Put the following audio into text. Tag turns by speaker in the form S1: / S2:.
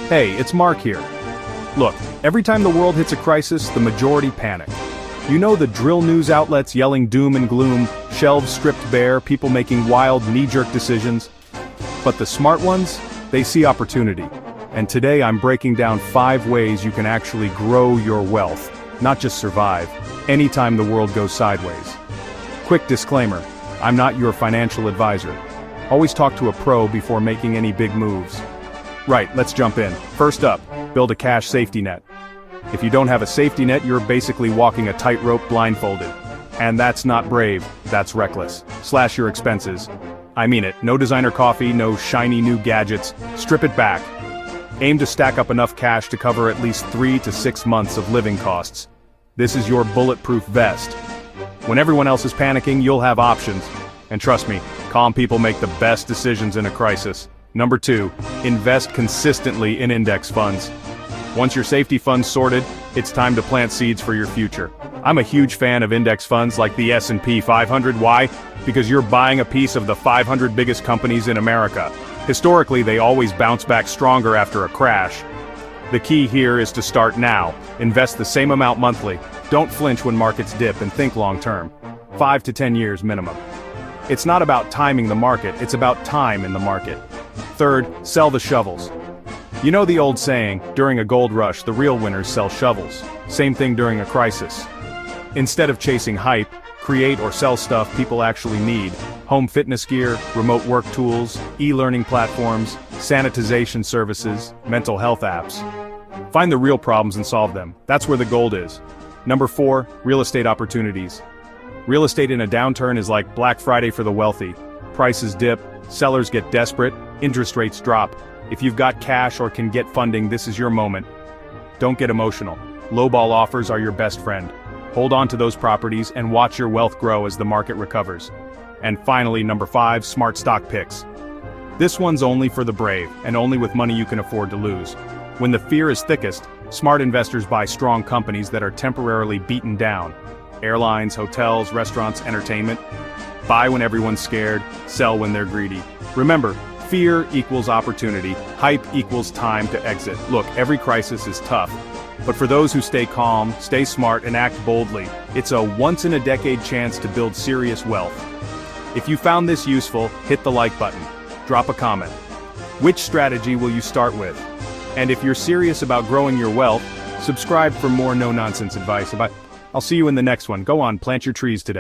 S1: Hey, it's Mark here. Look, every time the world hits a crisis, the majority panic. You know the drill news outlets yelling doom and gloom, shelves stripped bare, people making wild knee-jerk decisions. But the smart ones, they see opportunity. And today I'm breaking down 5 ways you can actually grow your wealth, not just survive, anytime the world goes sideways. Quick disclaimer, I'm not your financial advisor. Always talk to a pro before making any big moves. Right, let's jump in. First up, build a cash safety net. If you don't have a safety net, you're basically walking a tightrope blindfolded. And that's not brave, that's reckless. Slash your expenses. I mean it, no designer coffee, no shiny new gadgets, strip it back. Aim to stack up enough cash to cover at least 3 to 6 months of living costs. This is your bulletproof vest. When everyone else is panicking, you'll have options. And trust me, calm people make the best decisions in a crisis. Number 2, invest consistently in index funds. Once your safety fund's sorted, it's time to plant seeds for your future. I'm a huge fan of index funds like the S&P 500. Why? Because you're buying a piece of the 500 biggest companies in America. Historically, they always bounce back stronger after a crash. The key here is to start now. Invest the same amount monthly. Don't flinch when markets dip and think long term. 5 to 10 years minimum. It's not about timing the market, it's about time in the market. Third, sell the shovels. You know the old saying, during a gold rush, the real winners sell shovels. Same thing during a crisis. Instead of chasing hype, create or sell stuff people actually need. Home fitness gear, remote work tools, e-learning platforms, sanitization services, mental health apps. Find the real problems and solve them. That's where the gold is. Number 4, real estate opportunities. Real estate in a downturn is like Black Friday for the wealthy. Prices dip, sellers get desperate, interest rates drop. If you've got cash or can get funding, this is your moment. Don't get emotional. Lowball offers are your best friend. Hold on to those properties and watch your wealth grow as the market recovers. And finally, number 5, smart stock picks. This one's only for the brave, and only with money you can afford to lose. When the fear is thickest, smart investors buy strong companies that are temporarily beaten down. Airlines, hotels, restaurants, entertainment. Buy when everyone's scared, sell when they're greedy. Remember, fear equals opportunity, hype equals time to exit. Look, every crisis is tough. But for those who stay calm, stay smart, and act boldly, it's a once-in-a-decade chance to build serious wealth. If you found this useful, hit the like button. Drop a comment. Which strategy will you start with? And if you're serious about growing your wealth, subscribe for more no-nonsense advice. I'll see you in the next one. Go on, plant your trees today.